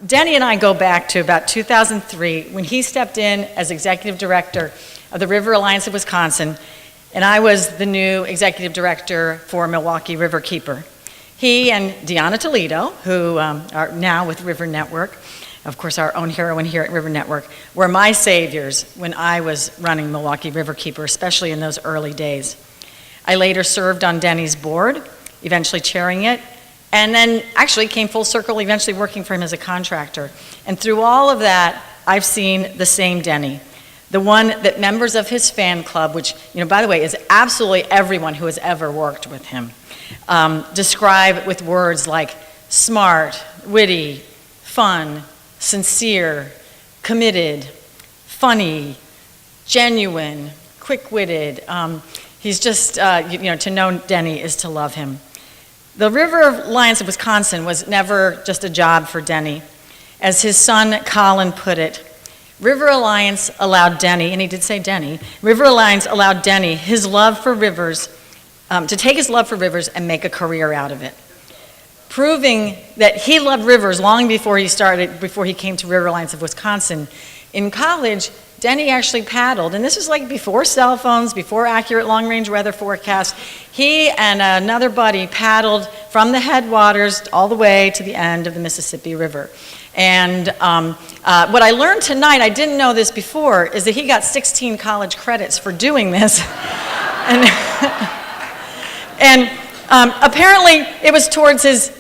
Denny and I go back to about 2003 when he stepped in as executive director of the River Alliance of Wisconsin, and I was the new executive director for Milwaukee Riverkeeper. He and Deanna Toledo, who are now with River Network, of course our own heroine here at River Network, were my saviors when I was running Milwaukee Riverkeeper, especially in those early days. I later served on Denny's board, eventually chairing it, and then actually came full circle, eventually working for him as a contractor. And through all of that, I've seen the same Denny, the one that members of his fan club, which, by the way, is absolutely everyone who has ever worked with him, describe with words like smart, witty, fun, sincere, committed, funny, genuine, quick-witted. He's just, to know Denny is to love him. The River Alliance of Wisconsin was never just a job for Denny. As his son Colin put it, River Alliance allowed Denny, and he did say Denny, River Alliance allowed Denny his love for rivers, to take his love for rivers and make a career out of it. Proving that he loved rivers long before he came to River Alliance of Wisconsin. In college, Denny actually paddled, and this was like before cell phones, before accurate long-range weather forecasts. He and another buddy paddled from the headwaters all the way to the end of the Mississippi River. And what I learned tonight, I didn't know this before, is that he got 16 college credits for doing this. and apparently it was towards his,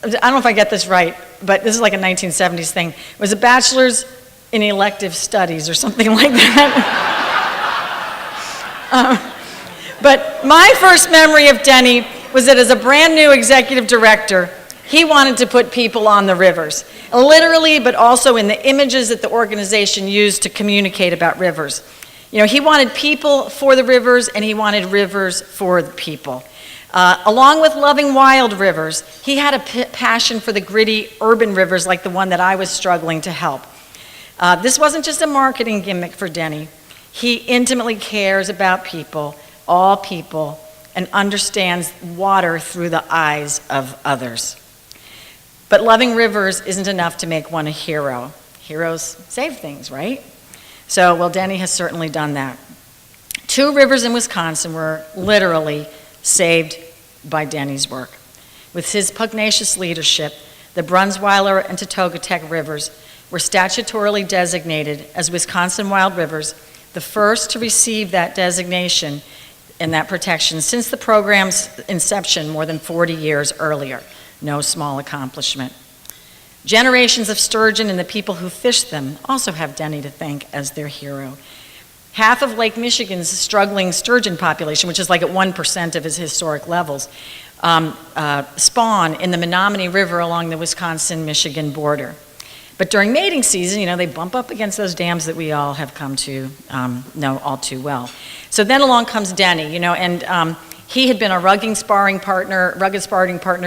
I don't know if I get this right, but this is like a 1970s thing. It was a bachelor's in elective studies or something like that. But my first memory of Denny was that as a brand new executive director, he wanted to put people on the rivers, literally, but also in the images that the organization used to communicate about rivers. He wanted people for the rivers, and he wanted rivers for the people. Along with loving wild rivers, he had a passion for the gritty urban rivers like the one that I was struggling to help. This wasn't just a marketing gimmick for Denny. He intimately cares about people, all people, and understands water through the eyes of others. But loving rivers isn't enough to make one a hero. Heroes save things, right? So, Denny has certainly done that. 2 rivers in Wisconsin were literally saved by Denny's work. With his pugnacious leadership, the Brunsweiler and Totogatek rivers were statutorily designated as Wisconsin wild rivers, the first to receive that designation and that protection since the program's inception more than 40 years earlier. No small accomplishment. Generations of sturgeon and the people who fish them also have Denny to thank as their hero. Half of Lake Michigan's struggling sturgeon population, which is like at 1% of his historic levels, spawn in the Menominee River along the Wisconsin-Michigan border. But during mating season, they bump up against those dams that we all have come to know all too well. So then along comes Denny, and he had been a rugged sparring partner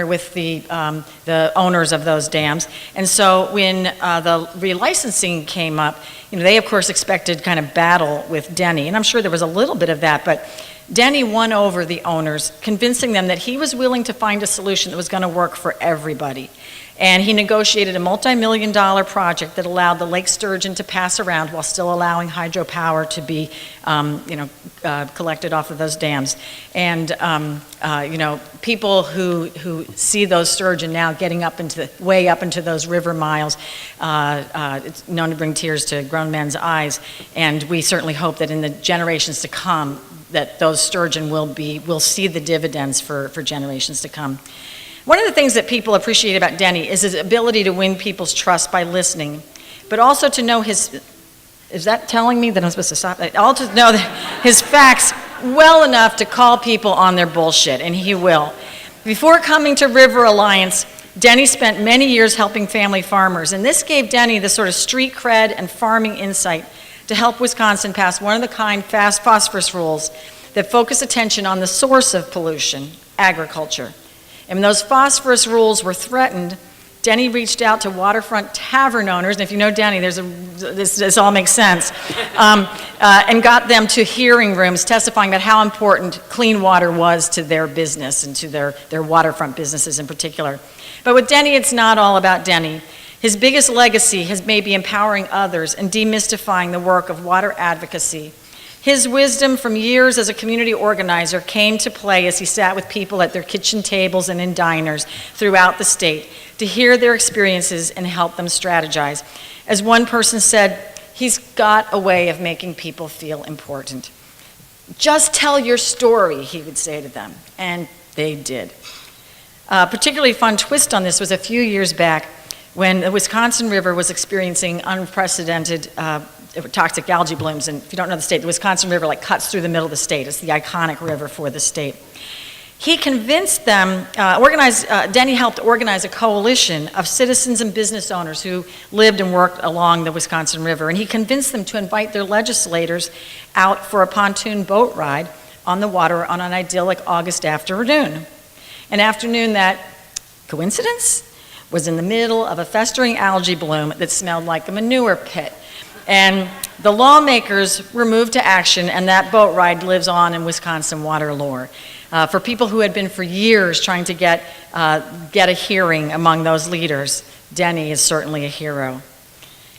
with the owners of those dams. And so when the relicensing came up, they of course expected kind of battle with Denny, and I'm sure there was a little bit of that, but Denny won over the owners, convincing them that he was willing to find a solution that was going to work for everybody. And he negotiated a multi-million-dollar project that allowed the lake sturgeon to pass around while still allowing hydropower to be, collected off of those dams. And, people who see those sturgeon now getting way up into those river miles, it's known to bring tears to grown men's eyes. And we certainly hope that in the generations to come, that those sturgeon will see the dividends for generations to come. One of the things that people appreciate about Denny is his ability to win people's trust by listening, but also to know is that telling me that I'm supposed to stop? Also to know his facts well enough to call people on their bullshit, and he will. Before coming to River Alliance, Denny spent many years helping family farmers, and this gave Denny the sort of street cred and farming insight to help Wisconsin pass one-of-the-kind fast phosphorus rules that focus attention on the source of pollution, agriculture. And when those phosphorus rules were threatened, Denny reached out to waterfront tavern owners, and if you know Denny, this all makes sense, and got them to hearing rooms testifying about how important clean water was to their business and to their waterfront businesses in particular. But with Denny, it's not all about Denny. His biggest legacy may be empowering others and demystifying the work of water advocacy. His wisdom from years as a community organizer came to play as he sat with people at their kitchen tables and in diners throughout the state to hear their experiences and help them strategize. As one person said, he's got a way of making people feel important. Just tell your story, he would say to them, and they did. A particularly fun twist on this was a few years back when the Wisconsin River was experiencing unprecedented toxic algae blooms. And if you don't know the state, the Wisconsin River cuts through the middle of the state. It's the iconic river for the state. He convinced them, Denny helped organize a coalition of citizens and business owners who lived and worked along the Wisconsin River. And he convinced them to invite their legislators out for a pontoon boat ride on the water on an idyllic August afternoon. An afternoon that, coincidence, was in the middle of a festering algae bloom that smelled like a manure pit. And the lawmakers were moved to action, and that boat ride lives on in Wisconsin water lore. For people who had been for years trying to get a hearing among those leaders, Denny is certainly a hero.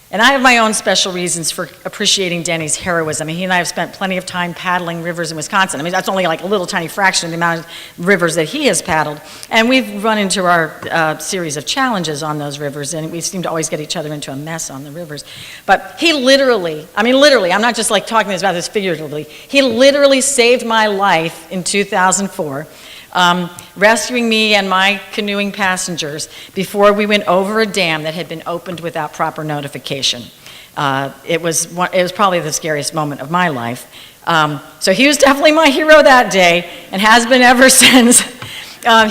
And I have my own special reasons for appreciating Denny's heroism. I mean, he and I have spent plenty of time paddling rivers in Wisconsin. I mean, that's only a little tiny fraction of the amount of rivers that he has paddled. And we've run into our series of challenges on those rivers, and we seem to always get each other into a mess on the rivers. But he literally, I'm not just talking about this figuratively, he literally saved my life in 2004. Rescuing me and my canoeing passengers before we went over a dam that had been opened without proper notification. It was probably the scariest moment of my life. So he was definitely my hero that day and has been ever since.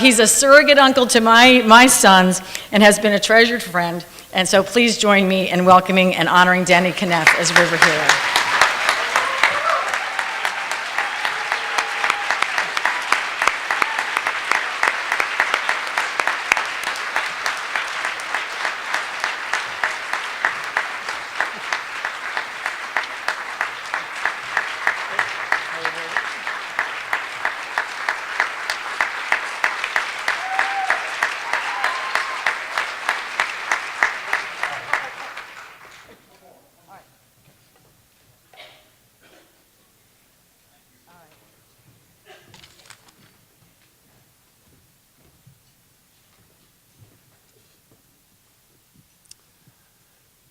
He's a surrogate uncle to my sons and has been a treasured friend. And so please join me in welcoming and honoring Denny Caneff as River Hero.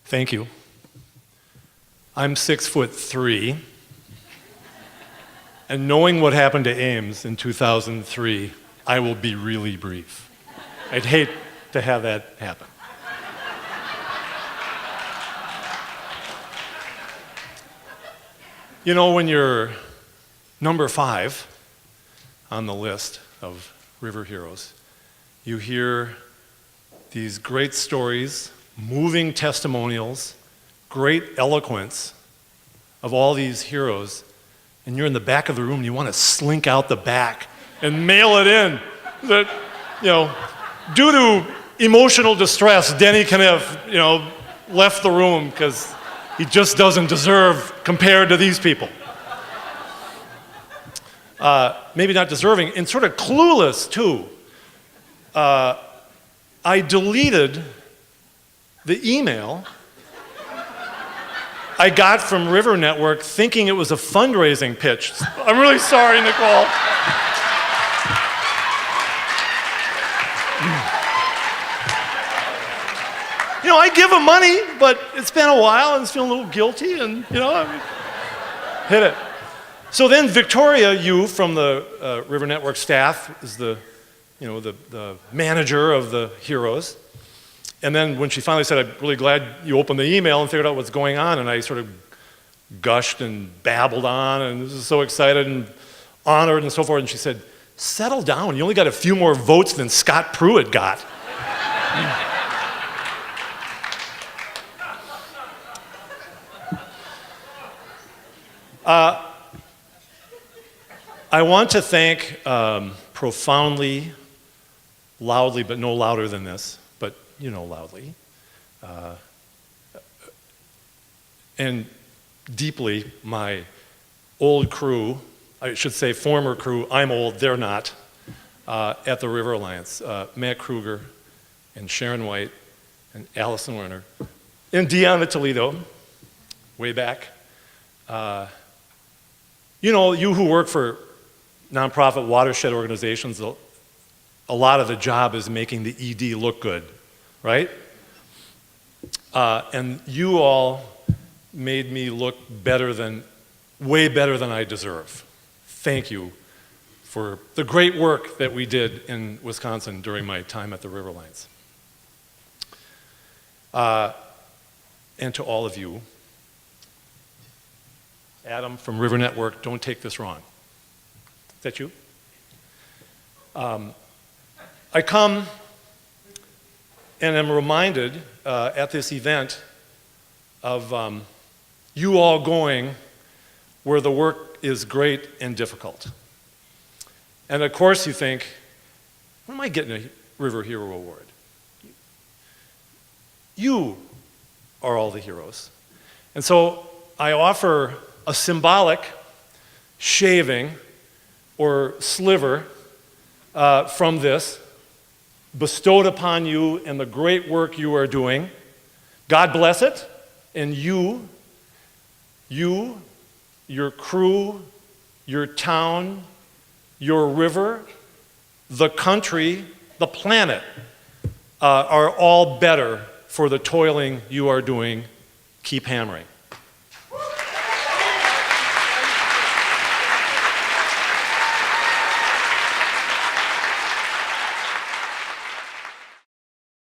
Thank you. I'm 6'3", and knowing what happened to Ames in 2003, I will be really brief. I'd hate to have that happen. You know, when you're number 5 on the list of river heroes, you hear these great stories, moving testimonials, great eloquence of all these heroes, and you're in the back of the room and you want to slink out the back and mail it in that, due to emotional distress, Denny Caneff, left the room because he just doesn't deserve compared to these people. Maybe not deserving, and sort of clueless too. I deleted the email I got from River Network thinking it was a fundraising pitch. I'm really sorry, Nicole. I give them money, but it's been a while and it's feeling a little guilty and, hit it. So then Victoria Yu from the River Network staff is the manager of the heroes. And then when she finally said, I'm really glad you opened the email and figured out what's going on, and I sort of gushed and babbled on and was so excited and honored and so forth, and she said, settle down, you only got a few more votes than Scott Pruitt got. I want to thank profoundly, loudly, but no louder than this, but loudly, and deeply my old crew, I should say former crew, I'm old, they're not, at the River Alliance, Matt Kruger and Sharon White and Allison Werner, and Deanna Toledo, way back. You know, you who work for nonprofit watershed organizations, a lot of the job is making the ED look good, right? And you all made me look way better than I deserve. Thank you for the great work that we did in Wisconsin during my time at the Riverlines. And to all of you, Adam from River Network, don't take this wrong. Is that you? I come and am reminded at this event of you all going where the work is great and difficult. And of course you think, when am I getting a River Hero Award? You are all the heroes. And so I offer a symbolic shaving or sliver from this, bestowed upon you in the great work you are doing. God bless it, and you, your crew, your town, your river, the country, the planet are all better for the toiling you are doing. Keep hammering.